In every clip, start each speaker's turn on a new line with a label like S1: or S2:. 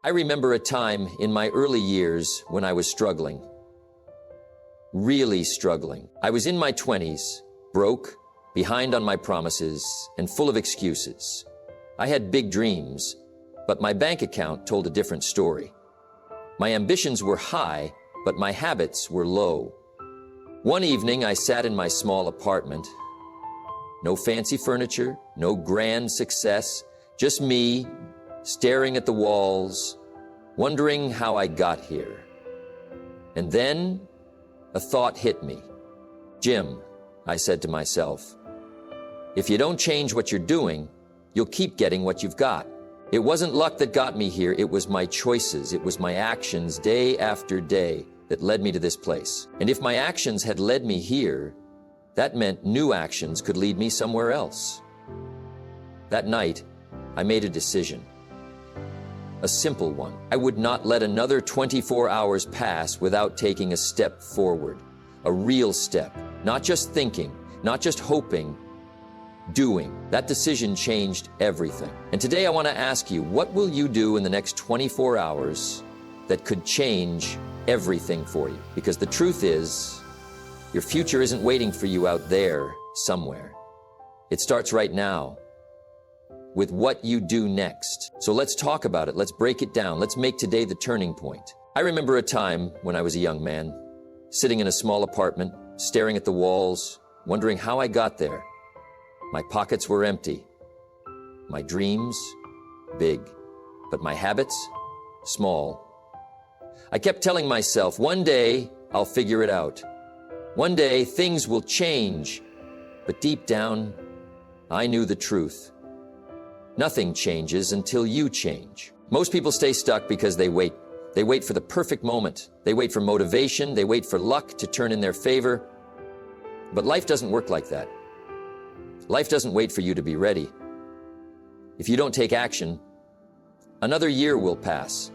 S1: I remember a time in my early years when I was struggling. Really struggling. I was in my 20s, broke, behind on my promises, and full of excuses. I had big dreams, but my bank account told a different story. My ambitions were high, but my habits were low. One evening, I sat in my small apartment. No fancy furniture, no grand success, just me, staring at the walls, wondering how I got here. And then a thought hit me. Jim, I said to myself, if you don't change what you're doing, you'll keep getting what you've got. It wasn't luck that got me here, it was my choices, it was my actions day after day that led me to this place. And if my actions had led me here, that meant new actions could lead me somewhere else. That night, I made a decision. A simple one. I would not let another 24 hours pass without taking a step forward. A real step. Not just thinking, not just hoping, doing. That decision changed everything. And today I want to ask you, what will you do in the next 24 hours that could change everything for you? Because the truth is, your future isn't waiting for you out there somewhere. It starts right now with what you do next. So let's talk about it. Let's break it down. Let's make today the turning point. I remember a time when I was a young man, sitting in a small apartment, staring at the walls, wondering how I got there. My pockets were empty. My dreams, big. But my habits, small. I kept telling myself, one day I'll figure it out. One day things will change. But deep down, I knew the truth. Nothing changes until you change. Most people stay stuck because they wait. They wait for the perfect moment. They wait for motivation. They wait for luck to turn in their favor. But life doesn't work like that. Life doesn't wait for you to be ready. If you don't take action, another year will pass,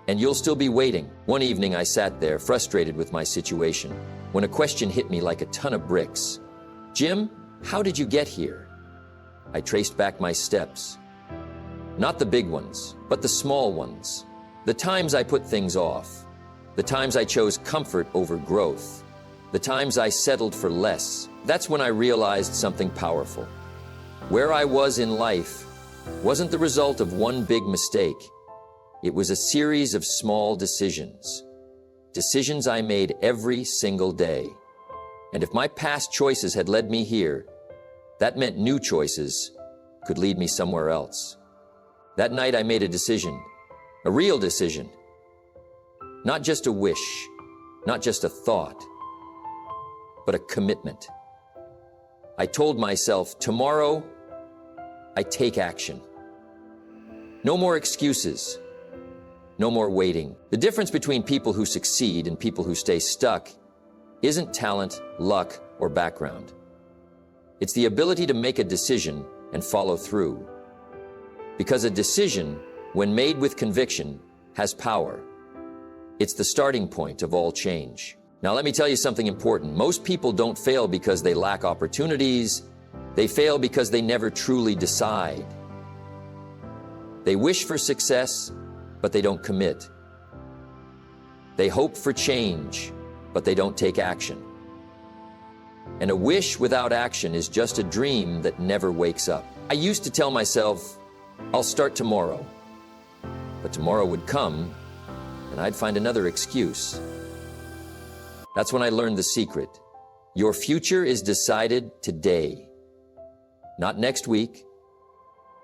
S1: and you'll still be waiting. One evening I sat there, frustrated with my situation, when a question hit me like a ton of bricks. Jim, how did you get here? I traced back my steps. Not the big ones, but the small ones. The times I put things off. The times I chose comfort over growth. The times I settled for less. That's when I realized something powerful. Where I was in life wasn't the result of one big mistake. It was a series of small decisions. Decisions I made every single day. And if my past choices had led me here, that meant new choices could lead me somewhere else. That night I made a decision, a real decision. Not just a wish, not just a thought, but a commitment. I told myself, tomorrow, I take action. No more excuses, no more waiting. The difference between people who succeed and people who stay stuck isn't talent, luck, or background. It's the ability to make a decision and follow through. Because a decision, when made with conviction, has power. It's the starting point of all change. Now let me tell you something important. Most people don't fail because they lack opportunities. They fail because they never truly decide. They wish for success, but they don't commit. They hope for change, but they don't take action. And a wish without action is just a dream that never wakes up. I used to tell myself, I'll start tomorrow. But tomorrow would come, and I'd find another excuse. That's when I learned the secret. Your future is decided today. Not next week,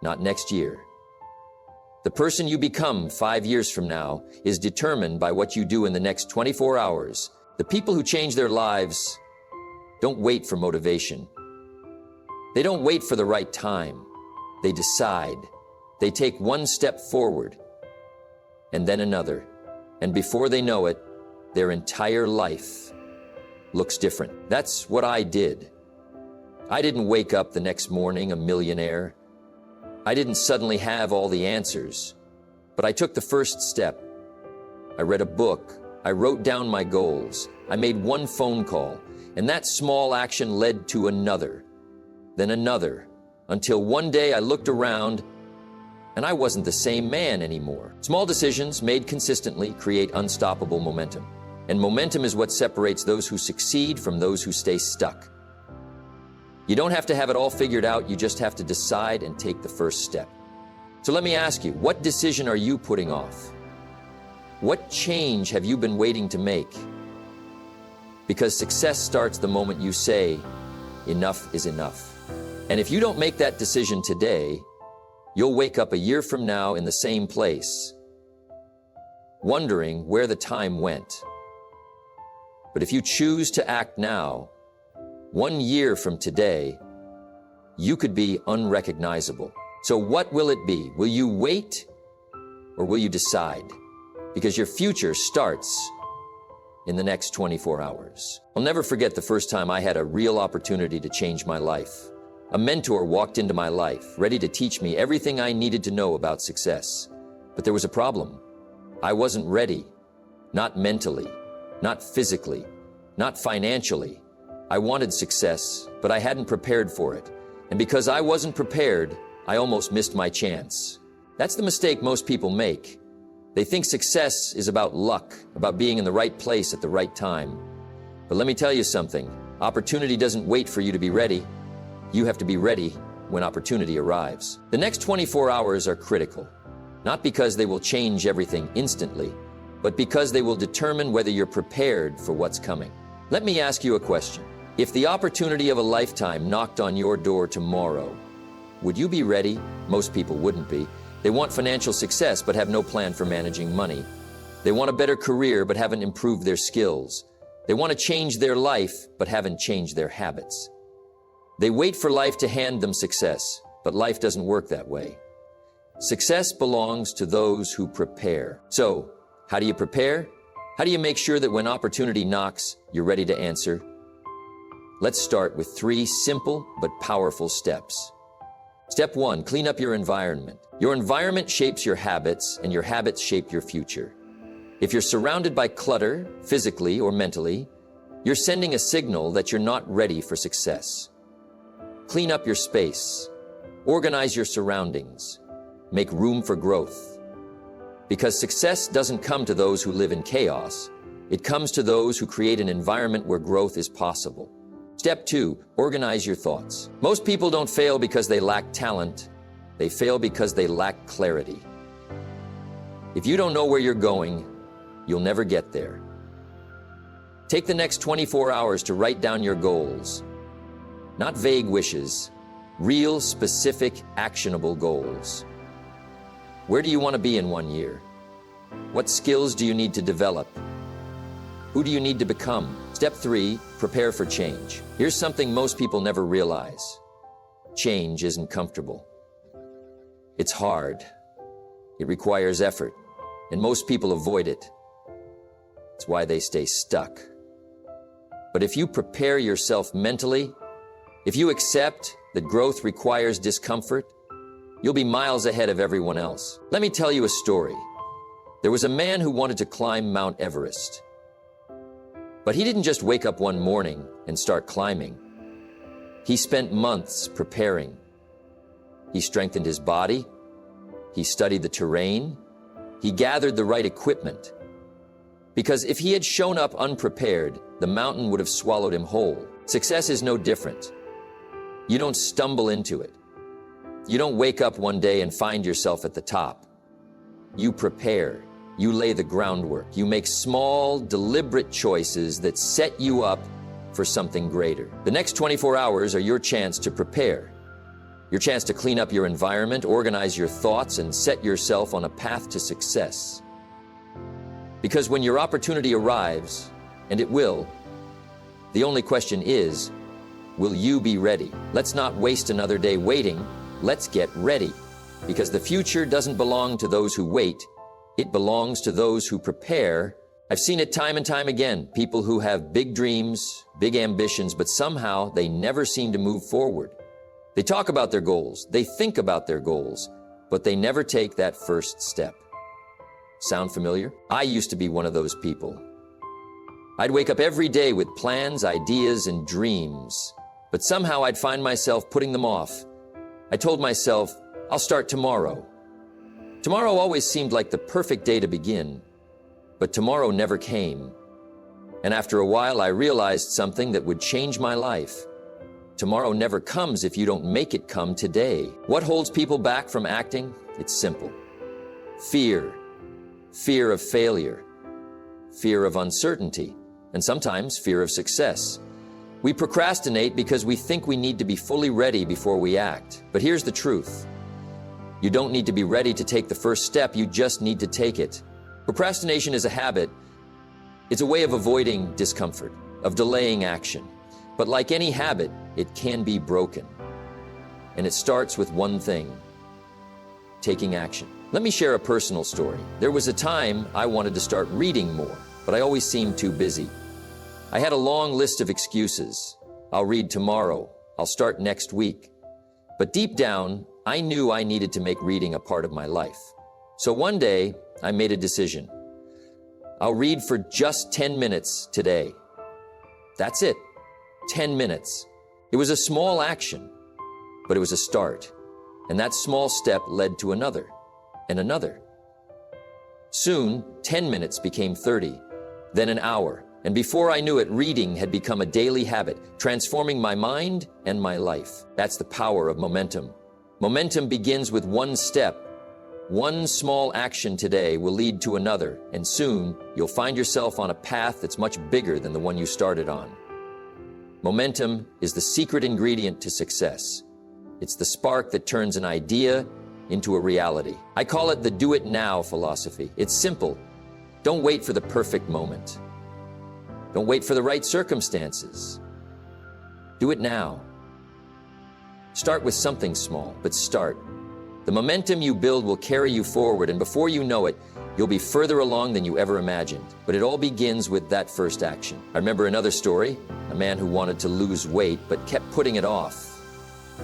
S1: not next year. The person you become 5 years from now is determined by what you do in the next 24 hours. The people who change their lives don't wait for motivation. They don't wait for the right time. They decide. They take one step forward, and then another. And before they know it, their entire life looks different. That's what I did. I didn't wake up the next morning a millionaire. I didn't suddenly have all the answers, but I took the first step. I read a book. I wrote down my goals. I made one phone call, and that small action led to another, then another, until one day I looked around and I wasn't the same man anymore. Small decisions made consistently create unstoppable momentum. And momentum is what separates those who succeed from those who stay stuck. You don't have to have it all figured out, you just have to decide and take the first step. So let me ask you, what decision are you putting off? What change have you been waiting to make? Because success starts the moment you say, enough is enough. And if you don't make that decision today, you'll wake up a year from now in the same place, wondering where the time went. But if you choose to act now, 1 year from today, you could be unrecognizable. So what will it be? Will you wait or will you decide? Because your future starts in the next 24 hours. I'll never forget the first time I had a real opportunity to change my life. A mentor walked into my life, ready to teach me everything I needed to know about success. But there was a problem. I wasn't ready. Not mentally, not physically, not financially. I wanted success, but I hadn't prepared for it. And because I wasn't prepared, I almost missed my chance. That's the mistake most people make. They think success is about luck, about being in the right place at the right time. But let me tell you something. Opportunity doesn't wait for you to be ready. You have to be ready when opportunity arrives. The next 24 hours are critical, not because they will change everything instantly, but because they will determine whether you're prepared for what's coming. Let me ask you a question. If the opportunity of a lifetime knocked on your door tomorrow, would you be ready? Most people wouldn't be. They want financial success but have no plan for managing money. They want a better career but haven't improved their skills. They want to change their life but haven't changed their habits. They wait for life to hand them success, but life doesn't work that way. Success belongs to those who prepare. So, how do you prepare? How do you make sure that when opportunity knocks, you're ready to answer? Let's start with 3 simple but powerful steps. Step 1, clean up your environment. Your environment shapes your habits, and your habits shape your future. If you're surrounded by clutter, physically or mentally, you're sending a signal that you're not ready for success. Clean up your space. Organize your surroundings. Make room for growth. Because success doesn't come to those who live in chaos. It comes to those who create an environment where growth is possible. Step 2, organize your thoughts. Most people don't fail because they lack talent. They fail because they lack clarity. If you don't know where you're going, you'll never get there. Take the next 24 hours to write down your goals. Not vague wishes, real, specific, actionable goals. Where do you want to be in 1 year? What skills do you need to develop? Who do you need to become? Step 3, prepare for change. Here's something most people never realize. Change isn't comfortable. It's hard. It requires effort, and most people avoid it. It's why they stay stuck. But if you prepare yourself mentally, if you accept that growth requires discomfort, you'll be miles ahead of everyone else. Let me tell you a story. There was a man who wanted to climb Mount Everest. But he didn't just wake up one morning and start climbing. He spent months preparing. He strengthened his body. He studied the terrain. He gathered the right equipment. Because if he had shown up unprepared, the mountain would have swallowed him whole. Success is no different. You don't stumble into it. You don't wake up one day and find yourself at the top. You prepare. You lay the groundwork. You make small, deliberate choices that set you up for something greater. The next 24 hours are your chance to prepare. Your chance to clean up your environment, organize your thoughts, and set yourself on a path to success. Because when your opportunity arrives, and it will, the only question is, will you be ready? Let's not waste another day waiting. Let's get ready. Because the future doesn't belong to those who wait. It belongs to those who prepare. I've seen it time and time again. People who have big dreams, big ambitions, but somehow they never seem to move forward. They talk about their goals. They think about their goals, but they never take that first step. Sound familiar? I used to be one of those people. I'd wake up every day with plans, ideas, and dreams, but somehow I'd find myself putting them off. I told myself, I'll start tomorrow. Tomorrow always seemed like the perfect day to begin, but tomorrow never came. And after a while, I realized something that would change my life. Tomorrow never comes if you don't make it come today. What holds people back from acting? It's simple. Fear. Fear of failure. Fear of uncertainty. And sometimes fear of success. We procrastinate because we think we need to be fully ready before we act. But here's the truth. You don't need to be ready to take the first step, you just need to take it. Procrastination is a habit. It's a way of avoiding discomfort, of delaying action. But like any habit, it can be broken. And it starts with one thing: taking action. Let me share a personal story. There was a time I wanted to start reading more, but I always seemed too busy. I had a long list of excuses. I'll read tomorrow. I'll start next week. But deep down, I knew I needed to make reading a part of my life. So one day, I made a decision. I'll read for just 10 minutes today. That's it. 10 minutes. It was a small action, but it was a start. And that small step led to another, and another. Soon, 10 minutes became 30, then an hour. And before I knew it, reading had become a daily habit, transforming my mind and my life. That's the power of momentum. Momentum begins with one step. One small action today will lead to another, and soon you'll find yourself on a path that's much bigger than the one you started on. Momentum is the secret ingredient to success. It's the spark that turns an idea into a reality. I call it the do-it-now philosophy. It's simple. Don't wait for the perfect moment. Don't wait for the right circumstances. Do it now. Start with something small, but start. The momentum you build will carry you forward, and before you know it, you'll be further along than you ever imagined. But it all begins with that first action. I remember another story, a man who wanted to lose weight, but kept putting it off.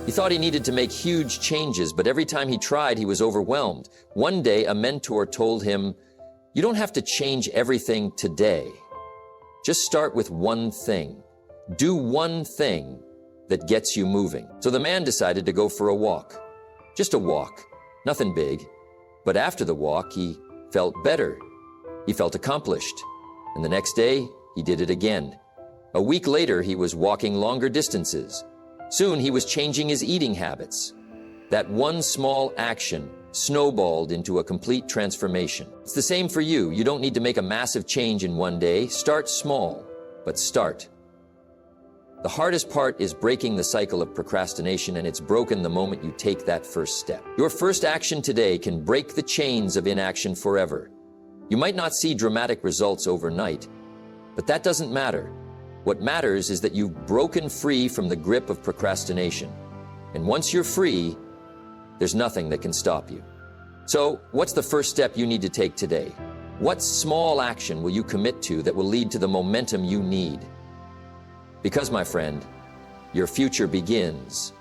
S1: He thought he needed to make huge changes, but every time he tried, he was overwhelmed. One day, a mentor told him, "You don't have to change everything today. Just start with one thing. Do one thing that gets you moving." So the man decided to go for a walk. Just a walk, nothing big. But after the walk, he felt better. He felt accomplished. And the next day, he did it again. A week later, he was walking longer distances. Soon, he was changing his eating habits. That one small action snowballed into a complete transformation. It's the same for you. You don't need to make a massive change in one day. Start small, but start. The hardest part is breaking the cycle of procrastination, and it's broken the moment you take that first step. Your first action today can break the chains of inaction forever. You might not see dramatic results overnight, but that doesn't matter. What matters is that you've broken free from the grip of procrastination. And once you're free, there's nothing that can stop you. So, what's the first step you need to take today? What small action will you commit to that will lead to the momentum you need? Because, my friend, your future begins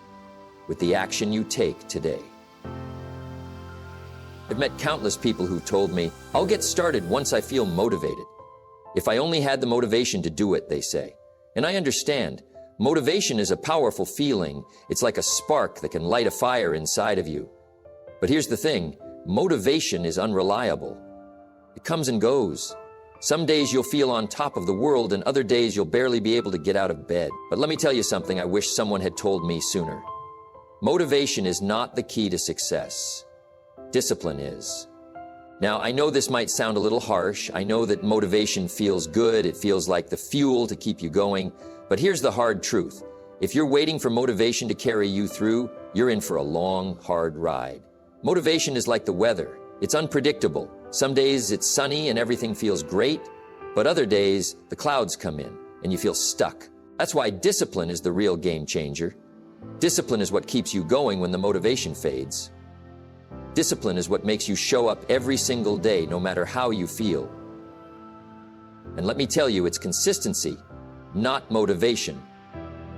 S1: with the action you take today. I've met countless people who've told me, "I'll get started once I feel motivated. If I only had the motivation to do it," they say. And I understand. Motivation is a powerful feeling. It's like a spark that can light a fire inside of you. But here's the thing, motivation is unreliable. It comes and goes. Some days you'll feel on top of the world, and other days you'll barely be able to get out of bed. But let me tell you something I wish someone had told me sooner. Motivation is not the key to success. Discipline is. Now, I know this might sound a little harsh. I know that motivation feels good. It feels like the fuel to keep you going. But here's the hard truth. If you're waiting for motivation to carry you through, you're in for a long, hard ride. Motivation is like the weather. It's unpredictable. Some days it's sunny and everything feels great, but other days the clouds come in and you feel stuck. That's why discipline is the real game changer. Discipline is what keeps you going when the motivation fades. Discipline is what makes you show up every single day, no matter how you feel. And let me tell you, it's consistency, not motivation,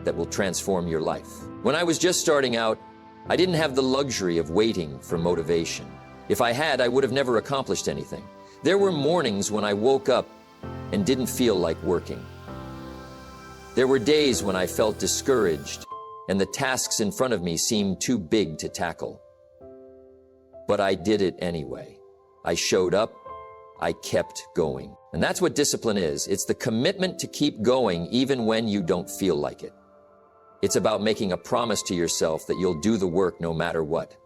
S1: that will transform your life. When I was just starting out, I didn't have the luxury of waiting for motivation. If I had, I would have never accomplished anything. There were mornings when I woke up and didn't feel like working. There were days when I felt discouraged and the tasks in front of me seemed too big to tackle. But I did it anyway. I showed up. I kept going. And that's what discipline is. It's the commitment to keep going even when you don't feel like it. It's about making a promise to yourself that you'll do the work no matter what.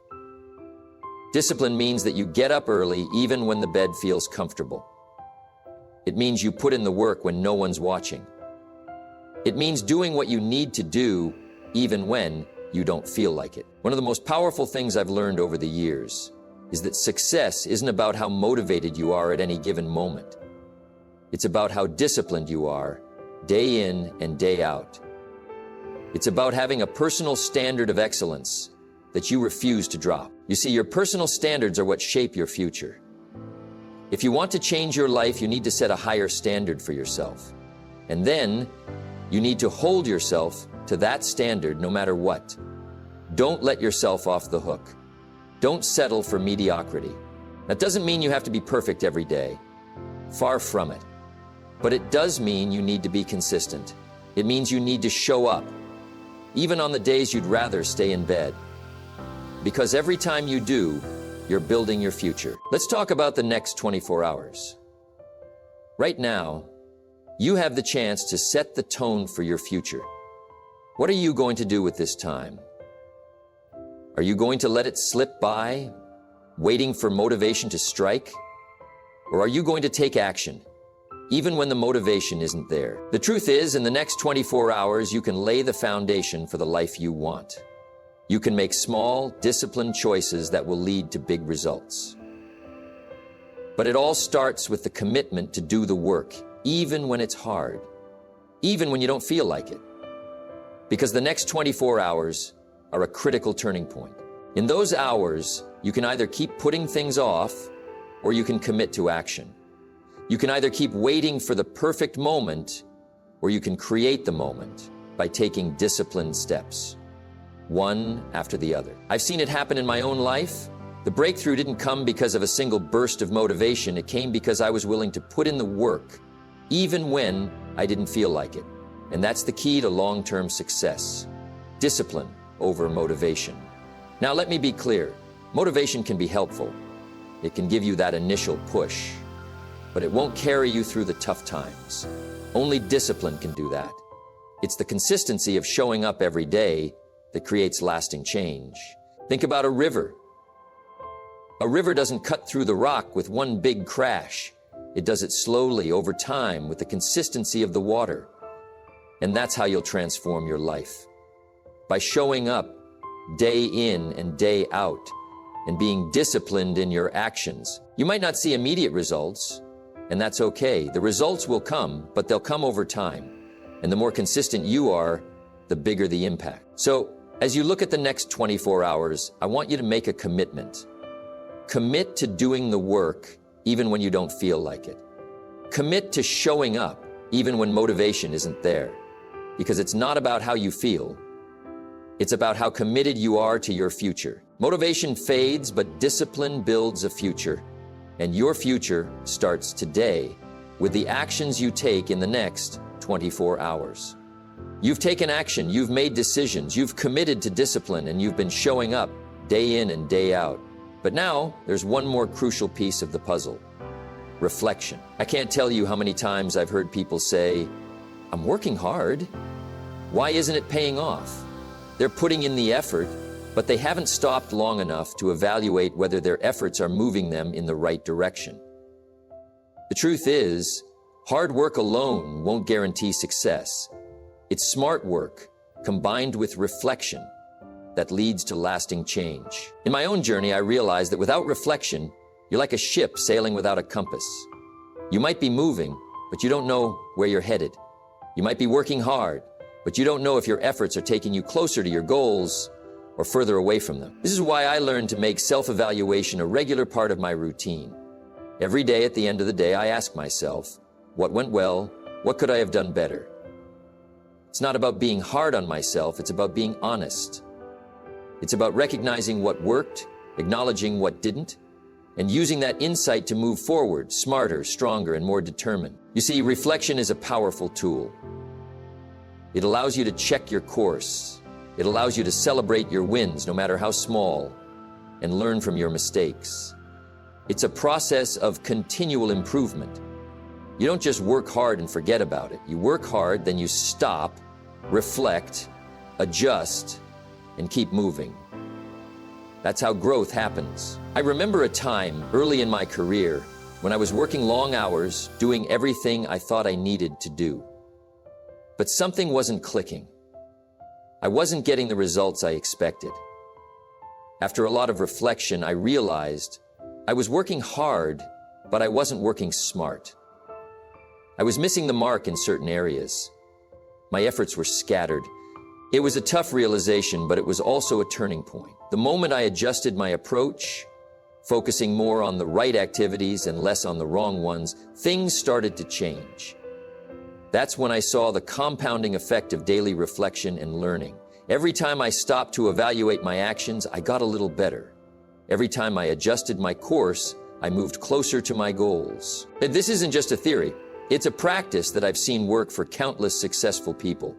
S1: Discipline means that you get up early even when the bed feels comfortable. It means you put in the work when no one's watching. It means doing what you need to do even when you don't feel like it. One of the most powerful things I've learned over the years is that success isn't about how motivated you are at any given moment. It's about how disciplined you are day in and day out. It's about having a personal standard of excellence that you refuse to drop. You see, your personal standards are what shape your future. If you want to change your life, you need to set a higher standard for yourself. And then you need to hold yourself to that standard no matter what. Don't let yourself off the hook. Don't settle for mediocrity. That doesn't mean you have to be perfect every day. Far from it. But it does mean you need to be consistent. It means you need to show up, even on the days you'd rather stay in bed. Because every time you do, you're building your future. Let's talk about the next 24 hours. Right now, you have the chance to set the tone for your future. What are you going to do with this time? Are you going to let it slip by, waiting for motivation to strike? Or are you going to take action, even when the motivation isn't there? The truth is, in the next 24 hours, you can lay the foundation for the life you want. You can make small, disciplined choices that will lead to big results. But it all starts with the commitment to do the work, even when it's hard, even when you don't feel like it. Because the next 24 hours are a critical turning point. In those hours, you can either keep putting things off, or you can commit to action. You can either keep waiting for the perfect moment, or you can create the moment by taking disciplined steps, one after the other. I've seen it happen in my own life. The breakthrough didn't come because of a single burst of motivation. It came because I was willing to put in the work, even when I didn't feel like it. And that's the key to long-term success. Discipline over motivation. Now, let me be clear. Motivation can be helpful. It can give you that initial push, but it won't carry you through the tough times. Only discipline can do that. It's the consistency of showing up every day that creates lasting change. Think about a river. A river doesn't cut through the rock with one big crash. It does it slowly over time with the consistency of the water. And that's how you'll transform your life. By showing up day in and day out and being disciplined in your actions. You might not see immediate results, and that's okay. The results will come, but they'll come over time. And the more consistent you are, the bigger the impact. So, as you look at the next 24 hours, I want you to make a commitment. Commit to doing the work even when you don't feel like it. Commit to showing up even when motivation isn't there. Because it's not about how you feel. It's about how committed you are to your future. Motivation fades, but discipline builds a future. And your future starts today with the actions you take in the next 24 hours. You've taken action, you've made decisions, you've committed to discipline, and you've been showing up day in and day out. But now, there's one more crucial piece of the puzzle. Reflection. I can't tell you how many times I've heard people say, "I'm working hard. Why isn't it paying off?" They're putting in the effort, but they haven't stopped long enough to evaluate whether their efforts are moving them in the right direction. The truth is, hard work alone won't guarantee success. It's smart work, combined with reflection, that leads to lasting change. In my own journey, I realized that without reflection, you're like a ship sailing without a compass. You might be moving, but you don't know where you're headed. You might be working hard, but you don't know if your efforts are taking you closer to your goals or further away from them. This is why I learned to make self-evaluation a regular part of my routine. Every day at the end of the day, I ask myself, what went well? What could I have done better? It's not about being hard on myself, it's about being honest. It's about recognizing what worked, acknowledging what didn't, and using that insight to move forward, smarter, stronger, and more determined. You see, reflection is a powerful tool. It allows you to check your course. It allows you to celebrate your wins, no matter how small. and learn from your mistakes. It's a process of continual improvement. You don't just work hard and forget about it. You work hard, then you stop, reflect, adjust, and keep moving. That's how growth happens. I remember a time early in my career when I was working long hours, doing everything I thought I needed to do. But something wasn't clicking. I wasn't getting the results I expected. After a lot of reflection, I realized I was working hard, but I wasn't working smart. I was missing the mark in certain areas. My efforts were scattered. It was a tough realization, but it was also a turning point. The moment I adjusted my approach, focusing more on the right activities and less on the wrong ones, things started to change. That's when I saw the compounding effect of daily reflection and learning. Every time I stopped to evaluate my actions, I got a little better. Every time I adjusted my course, I moved closer to my goals. This isn't just a theory. It's a practice that I've seen work for countless successful people.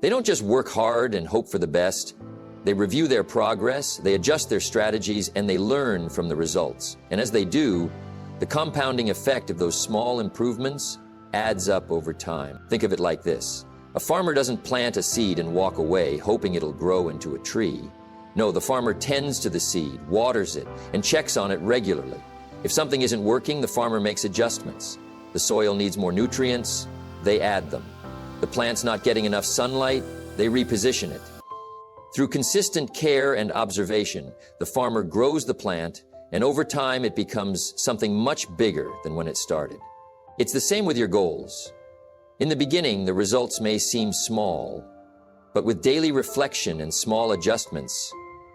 S1: They don't just work hard and hope for the best. They review their progress, they adjust their strategies, and they learn from the results. And as they do, the compounding effect of those small improvements adds up over time. Think of it like this. A farmer doesn't plant a seed and walk away, hoping it'll grow into a tree. No, the farmer tends to the seed, waters it, and checks on it regularly. If something isn't working, the farmer makes adjustments. The soil needs more nutrients, they add them. The plant's not getting enough sunlight, they reposition it. Through consistent care and observation, the farmer grows the plant, and over time it becomes something much bigger than when it started. It's the same with your goals. In the beginning, the results may seem small, but with daily reflection and small adjustments,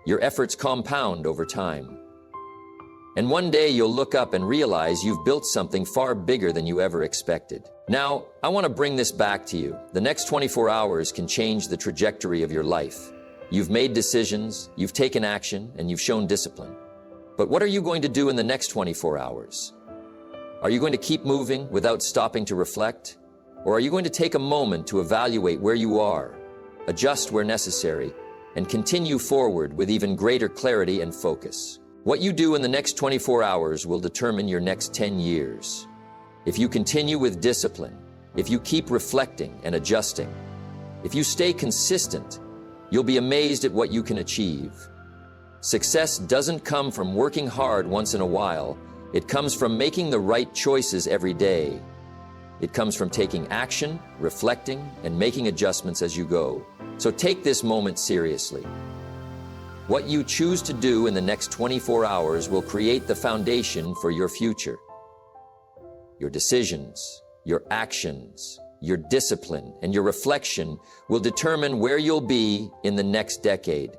S1: your efforts compound over time. And one day you'll look up and realize you've built something far bigger than you ever expected. Now, I want to bring this back to you. The next 24 hours can change the trajectory of your life. You've made decisions, you've taken action, and you've shown discipline. But what are you going to do in the next 24 hours? Are you going to keep moving without stopping to reflect? Or are you going to take a moment to evaluate where you are, adjust where necessary, and continue forward with even greater clarity and focus? What you do in the next 24 hours will determine your next 10 years. If you continue with discipline, if you keep reflecting and adjusting, if you stay consistent, you'll be amazed at what you can achieve. Success doesn't come from working hard once in a while. It comes from making the right choices every day. It comes from taking action, reflecting, and making adjustments as you go. So take this moment seriously. What you choose to do in the next 24 hours will create the foundation for your future. Your decisions, your actions, your discipline, and your reflection will determine where you'll be in the next decade.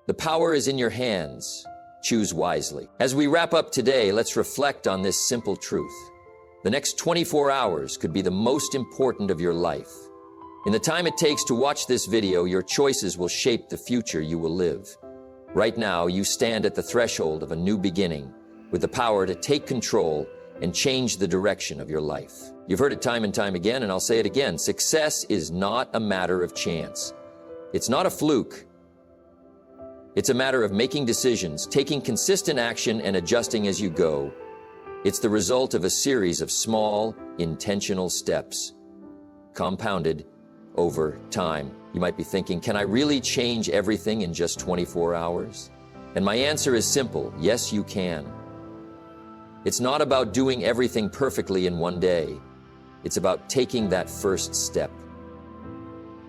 S1: The power is in your hands. Choose wisely. As we wrap up today, let's reflect on this simple truth. The next 24 hours could be the most important of your life. In the time it takes to watch this video, your choices will shape the future you will live. Right now, you stand at the threshold of a new beginning with the power to take control and change the direction of your life. You've heard it time and time again, and I'll say it again. Success is not a matter of chance. It's not a fluke. It's a matter of making decisions, taking consistent action, and adjusting as you go. It's the result of a series of small, intentional steps, compounded over time. You might be thinking, can I really change everything in just 24 hours? And my answer is simple, yes, you can. It's not about doing everything perfectly in one day. It's about taking that first step.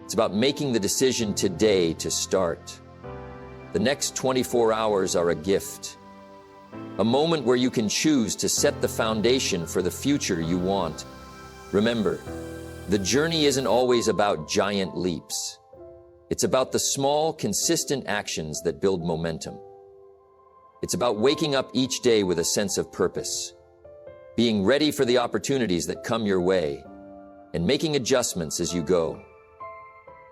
S1: It's about making the decision today to start. The next 24 hours are a gift. A moment where you can choose to set the foundation for the future you want. Remember, the journey isn't always about giant leaps. It's about the small, consistent actions that build momentum. It's about waking up each day with a sense of purpose, being ready for the opportunities that come your way, and making adjustments as you go.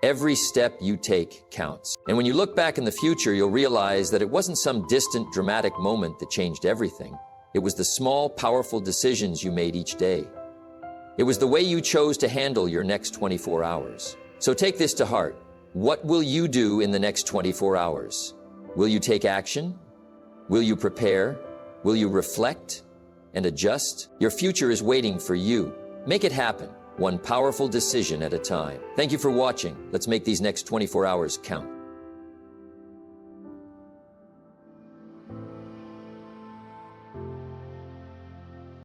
S1: Every step you take counts. And when you look back in the future, you'll realize that it wasn't some distant, dramatic moment that changed everything. It was the small, powerful decisions you made each day. It was the way you chose to handle your next 24 hours. So take this to heart. What will you do in the next 24 hours? Will you take action? Will you prepare? Will you reflect and adjust? Your future is waiting for you. Make it happen, one powerful decision at a time. Thank you for watching. Let's make these next 24 hours count.